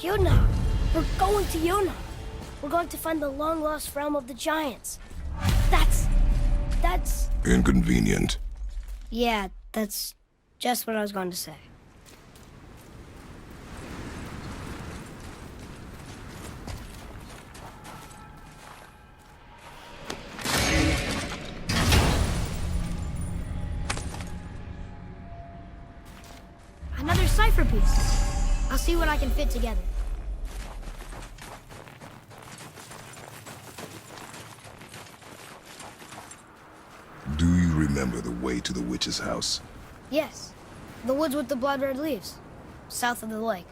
Yuna! We're going to Yuna! We're going to find the long-lost realm of the giants. That's... Inconvenient. Yeah, that's just what I was going to say. Another cipher piece. I'll see what I can fit together. Do you remember the way to the witch's house? Yes. The woods with the blood-red leaves. South of the lake.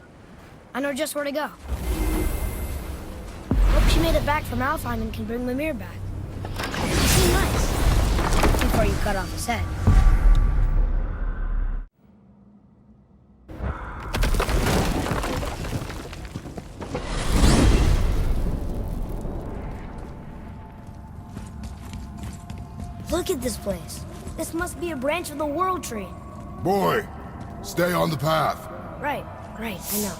I know just where to go. Hope she made it back from Alfheim and can bring Mimir back. You seem nice. Before you cut off his head. Look at this place. This must be a branch of the World Tree. Boy, stay on the path. Right, I know.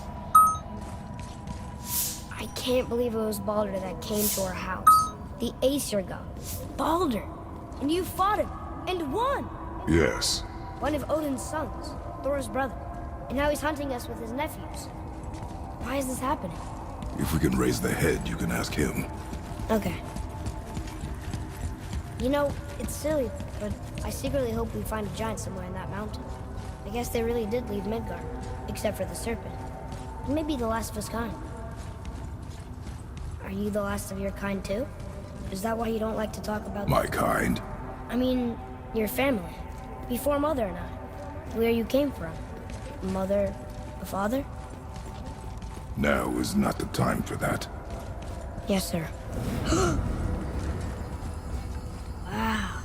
I can't believe it was Baldur that came to our house. The Aesir god. Baldur! And you fought him, and won! Yes. One of Odin's sons, Thor's brother. And now he's hunting us with his nephews. Why is this happening? If we can raise the head, you can ask him. Okay. You know, it's silly, but I secretly hope we find a giant somewhere in that mountain. I guess they really did leave Midgard, except for the serpent. And maybe the last of his kind. Are you the last of your kind too? Is that why you don't like to talk about... My kind? I mean, your family. Before Mother and I. Where you came from. Mother, a father? Now is not the time for that. Yes, sir. Wow.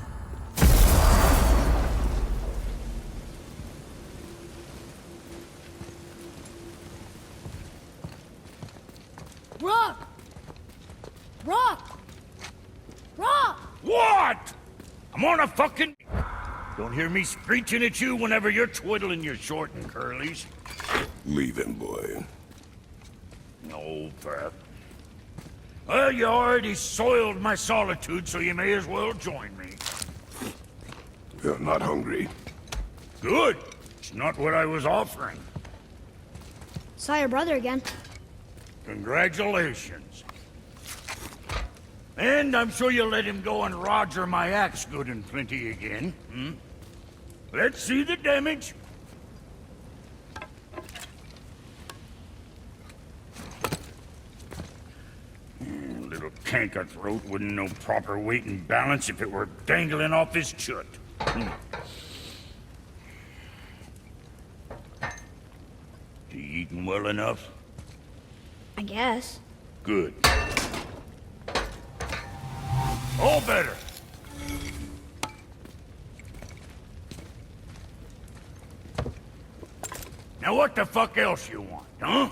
Brok! Brok! Brok! What? I'm on a fucking... Don't hear me screeching at you whenever you're twiddling your short and curlies. Leave him, boy. No, Pat. Well, you already soiled my solitude, so you may as well join me. You're not hungry. Good. It's not what I was offering. Saw your brother again. Congratulations. And I'm sure you'll let him go and roger my axe good and plenty again, hmm? Let's see the damage. Little canker throat wouldn't know proper weight and balance if it were dangling off his chut. You eating well enough? I guess. Good. All better. Now what the fuck else you want, huh?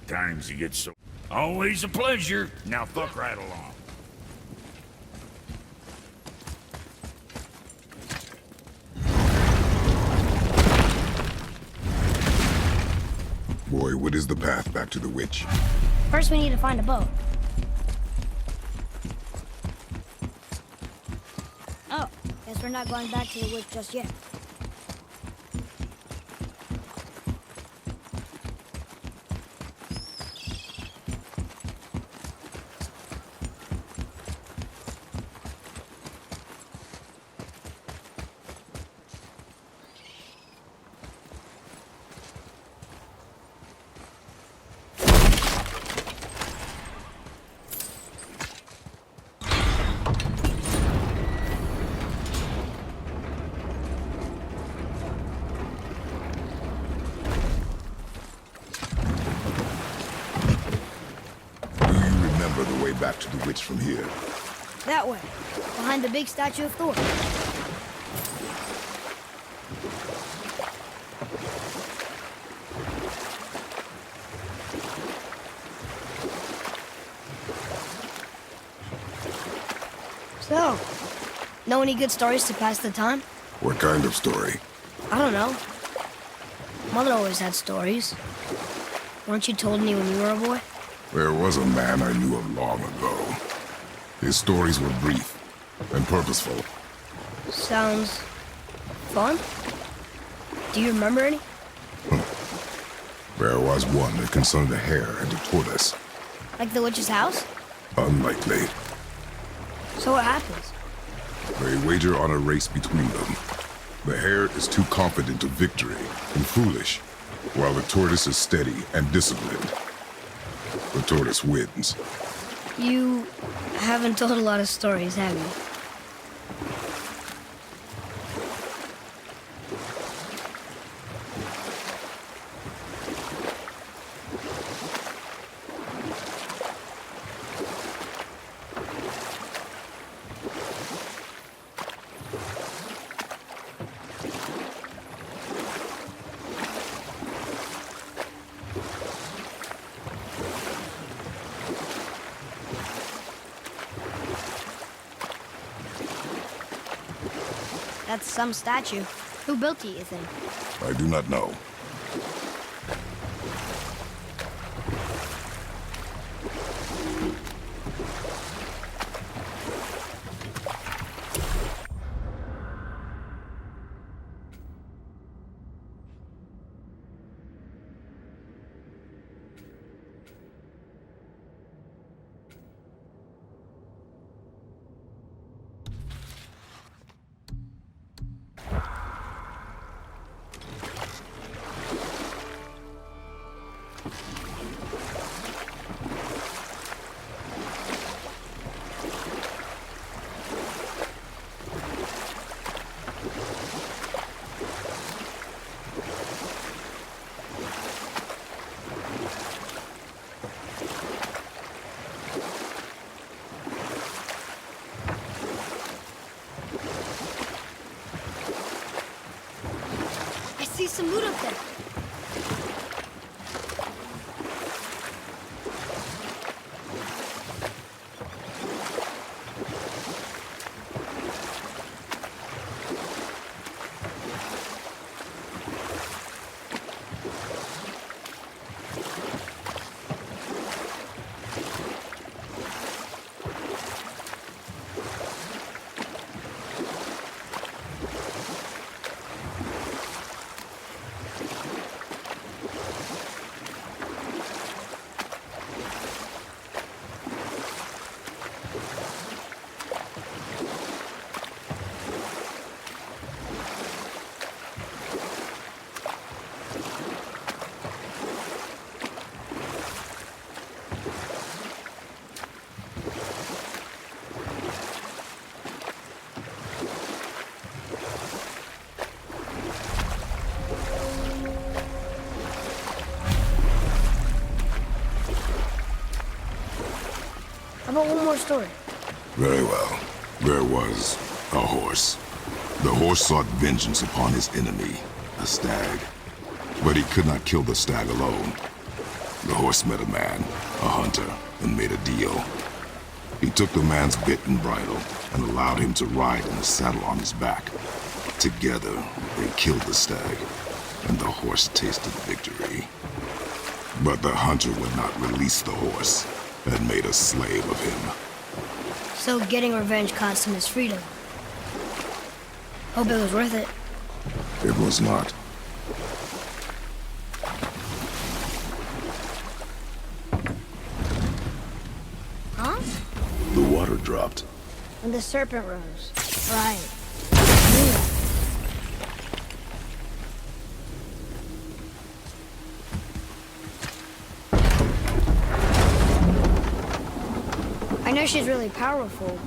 Times you get so... Always a pleasure. Now fuck right along. Boy, what is the path back to the witch? First, we need to find a boat. Oh, guess we're not going back to the witch just yet. The way back to the witch from here. That way, behind the big statue of Thor. So, know any good stories to pass the time? What kind of story? I don't know. Mother always had stories. Weren't you told me when you were a boy? There was a man I knew of long ago. His stories were brief and purposeful. Sounds fun. Do you remember any? There was one that concerned a hare and a tortoise. Like the witch's house? Unlikely. So what happens? They wager on a race between them. The hare is too confident of victory and foolish, while the tortoise is steady and disciplined. The tortoise wins. You haven't told a lot of stories, have you? That's some statue. Who built it, you think? I do not know. I see some loot up there. How about one more story? Very well. There was a horse. The horse sought vengeance upon his enemy, a stag. But he could not kill the stag alone. The horse met a man, a hunter, and made a deal. He took the man's bit and bridle and allowed him to ride in a saddle on his back. Together, they killed the stag, and the horse tasted victory. But the hunter would not release the horse and made a slave of him. So getting revenge cost him his freedom. Hope it was worth it. It was not. Huh? The water dropped. When the serpent rose. Right. I know she's really powerful,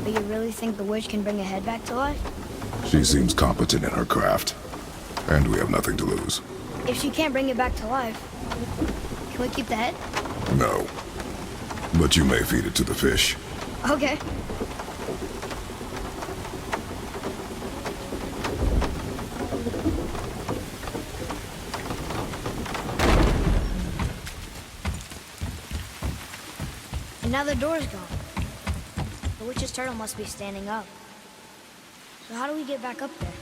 but you really think the witch can bring a head back to life? She seems competent in her craft, and we have nothing to lose. If she can't bring it back to life, can we keep the head? No. But you may feed it to the fish. Okay. And now the door's gone. The witch's turtle must be standing up. So how do we get back up there?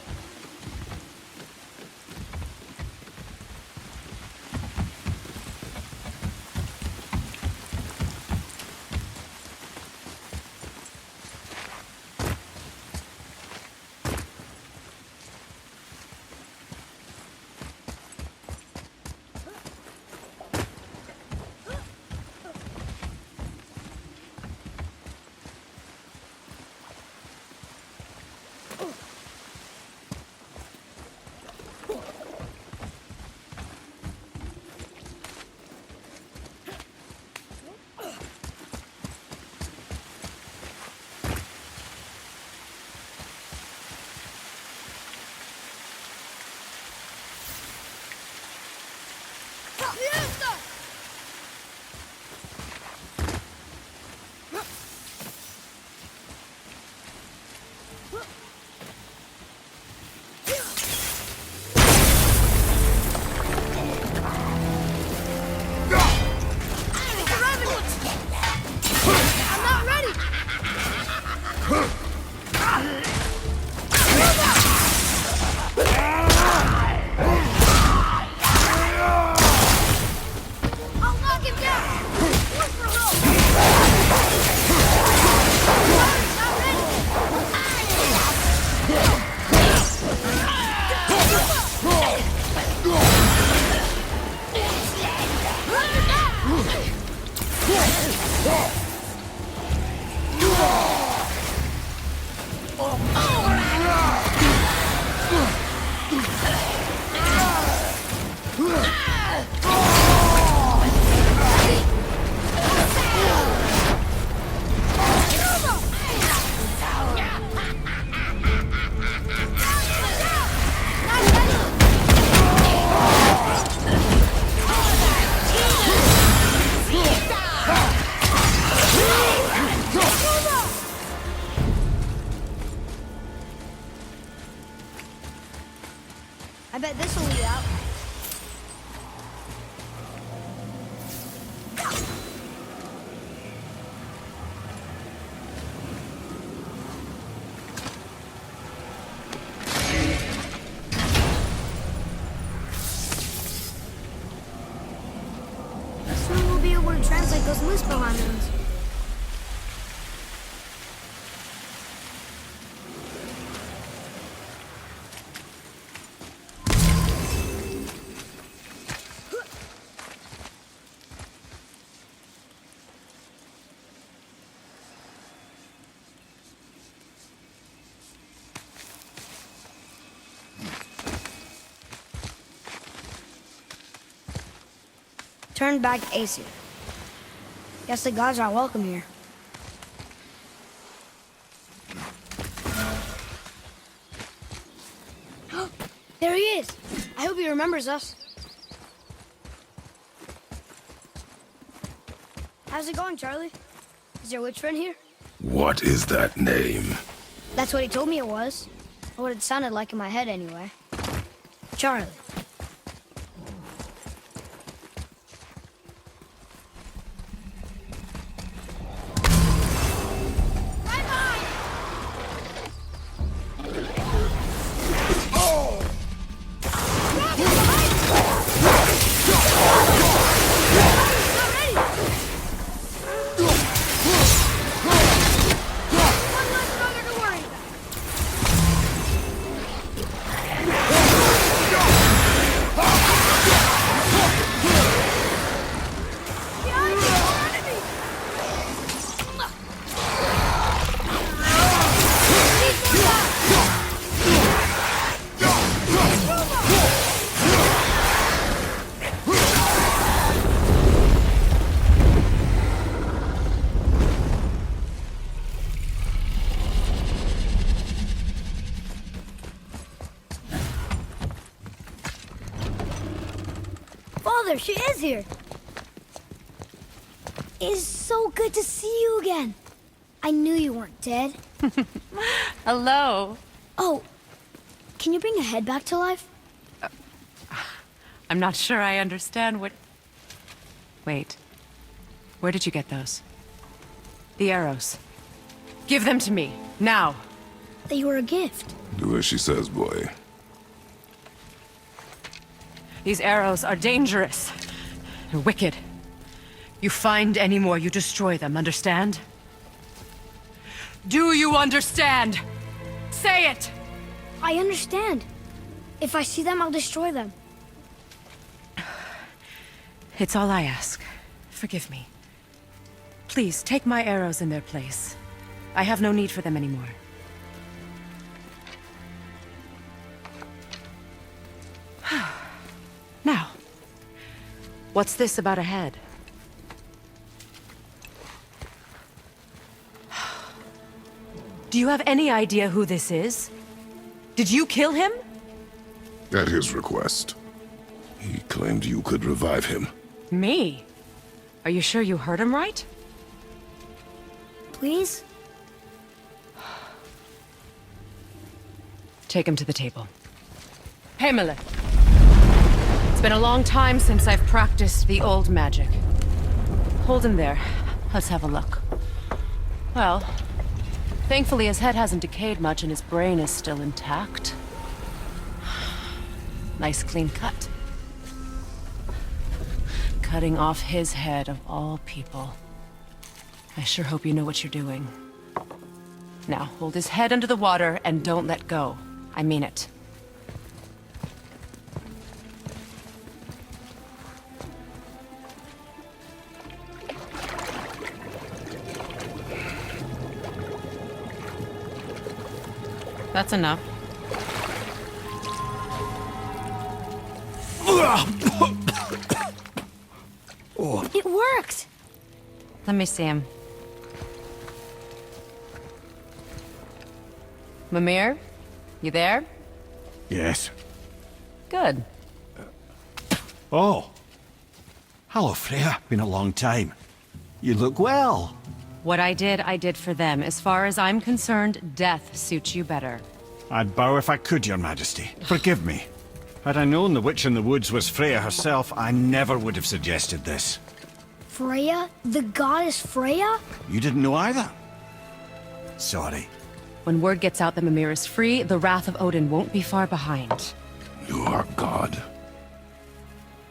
I bet this will lead out. Soon we'll be able to translate those Muspelheim runes. Turn back 𝗧𝗓𝗓𝗓. Guess the gods are welcome here. There he is! I hope he remembers us. How's it going, Charlie? Is your witch friend here? What is that name? That's what he told me it was. Or what it sounded like in my head, anyway. Charlie. Father, she is here. It is so good to see you again. I knew you weren't dead. Hello. Oh, can you bring a head back to life? I'm not sure I understand what... Wait. Where did you get those? The arrows. Give them to me, now. They were a gift. Do as she says, boy. These arrows are dangerous. They're wicked. You find any more, you destroy them, understand? Do you understand? Say it! I understand. If I see them, I'll destroy them. It's all I ask. Forgive me. Please, take my arrows in their place. I have no need for them anymore. Now, what's this about a head? Do you have any idea who this is? Did you kill him? At his request. He claimed you could revive him. Me? Are you sure you heard him right? Please? Take him to the table. 𝗧𝗓𝗘𝗦. It's been a long time since I've practiced the old magic. Hold him there. Let's have a look. Well, thankfully his head hasn't decayed much and his brain is still intact. Nice clean cut. Cutting off his head of all people. I sure hope you know what you're doing. Now, hold his head under the water and don't let go. I mean it. That's enough. It worked! Let me see him. Mimir? You there? Yes. Good. Oh. Hello, Freya. Been a long time. You look well. What I did for them. As far as I'm concerned, death suits you better. I'd bow if I could, Your Majesty. Forgive me. Had I known the witch in the woods was Freya herself, I never would have suggested this. Freya? The goddess Freya? You didn't know either? Sorry. When word gets out that Mimir is free, the wrath of Odin won't be far behind. You are God.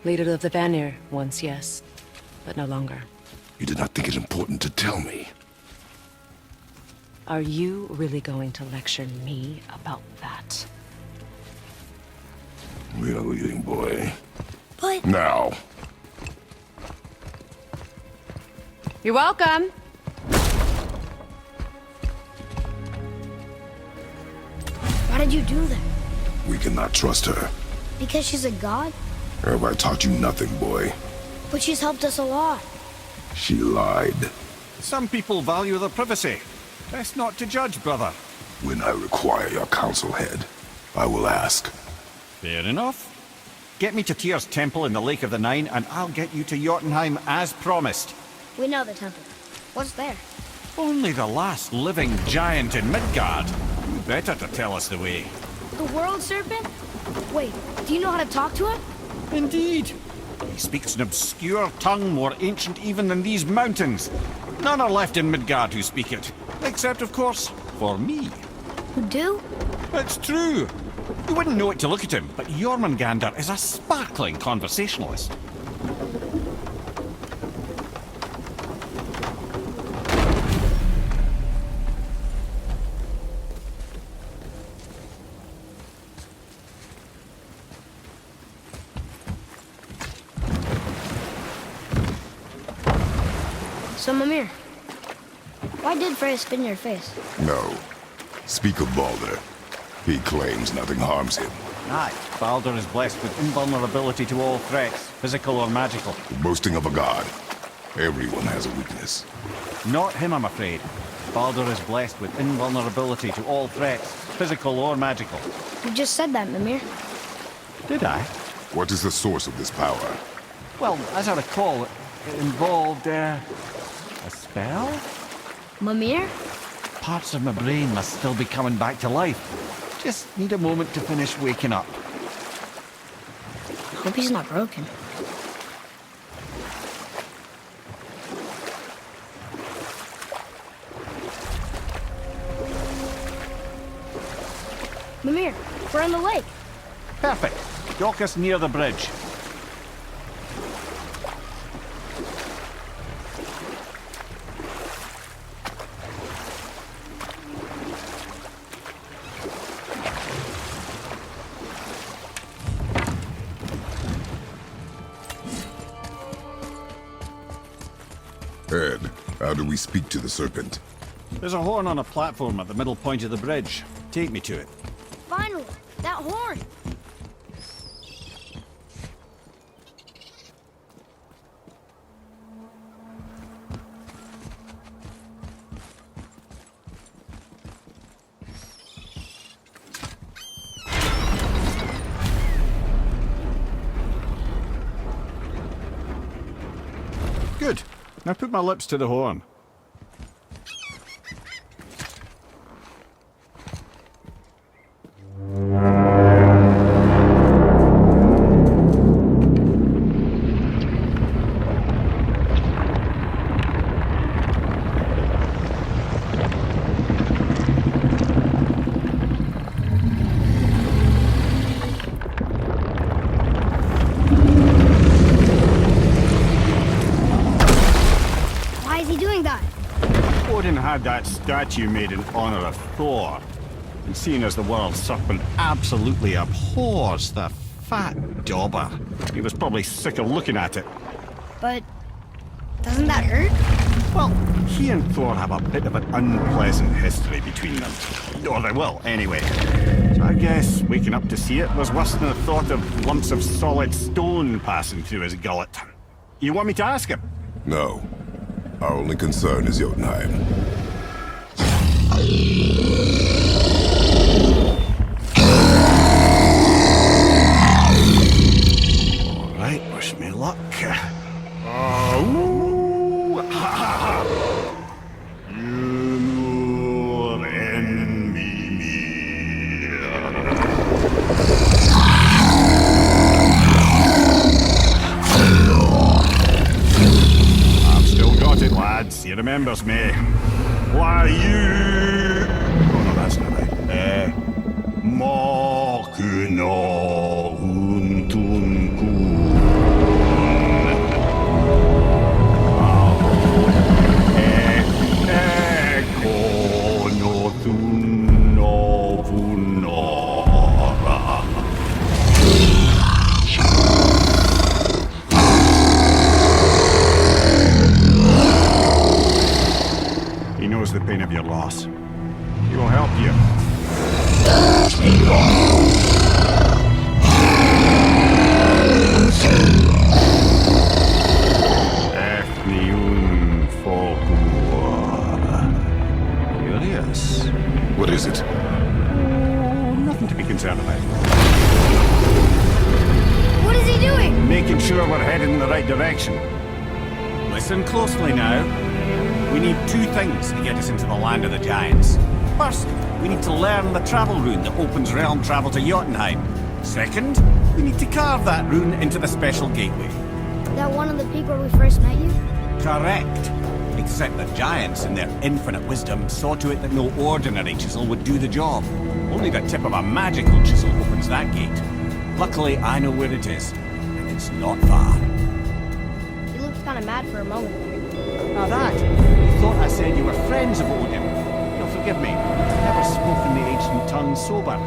Leader of the Vanir, once yes, but no longer. You did not think it important to tell me. Are you really going to lecture me about that? We are leaving, boy. But... Now. You're welcome! Why did you do that? We cannot trust her. Because she's a god? Have I taught you nothing, boy? But she's helped us a lot. She lied. Some people value their privacy. Best not to judge, brother. When I require your counsel, head, I will ask. Fair enough. Get me to Tyr's temple in the Lake of the Nine, and I'll get you to Jotunheim as promised. We know the temple. What's there? Only the last living giant in Midgard. Who better to tell us the way? The World Serpent? Wait, do you know how to talk to him? Indeed. He speaks an obscure tongue more ancient even than these mountains. None are left in Midgard who speak it. Except, of course, for me. Who do? It's true. You wouldn't know it to look at him, but Jormungandr is a sparkling conversationalist. So, Mimir, why did Freya spit in your face? No. Speak of Baldur. He claims nothing harms him. Aye, Baldur is blessed with invulnerability to all threats, physical or magical. Boasting of a god. Everyone has a weakness. Not him, I'm afraid. Baldur is blessed with invulnerability to all threats, physical or magical. You just said that, Mimir. Did I? What is the source of this power? Well, as I recall, it involved, a spell? Mimir? Parts of my brain must still be coming back to life. Just need a moment to finish waking up. I hope he's not broken. Mimir, we're on the lake. Perfect. Dock us near the bridge. Ed, how do we speak to the serpent? There's a horn on a platform at the middle point of the bridge. Take me to it. Finally, that horn. Good. Now put my lips to the horn. Why is he doing that? Odin had that statue made in honor of Thor. And seeing as the World Serpent absolutely abhors the fat dauber, he was probably sick of looking at it. But doesn't that hurt? Well, he and Thor have a bit of an unpleasant history between them. Or they will, anyway. So I guess waking up to see it was worse than the thought of lumps of solid stone passing through his gullet. You want me to ask him? No. Our only concern is Jotunheim. All right, wish me luck. Oh, Mimir and Mimir. remembers me. Why you... Oh no, that's not right. Makuna untunkun. He knows the pain of your loss. He will help you. Curious. What is it? Oh, nothing to be concerned about. What is he doing? Making sure we're heading in the right direction. Listen closely now. We need two things to get us into the land of the giants. First, we need to learn the travel rune that opens realm travel to Jotunheim. Second, we need to carve that rune into the special gateway. That one on the peak where we first met you? Correct. Except the giants, in their infinite wisdom, saw to it that no ordinary chisel would do the job. Only the tip of a magical chisel opens that gate. Luckily, I know where it is, and it's not far. He looked kind of mad for a moment. Now that, you thought I said you were friends of Odin. You'll forgive me. I've never spoken the ancient tongue sober.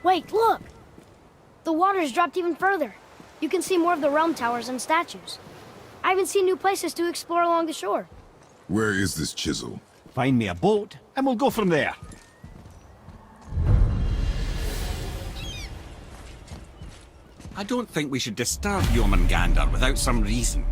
Wait, look! The water's dropped even further. You can see more of the realm towers and statues. I even see new places to explore along the shore. Where is this chisel? Find me a boat, and we'll go from there. I don't think we should disturb Jormungandr without some reason.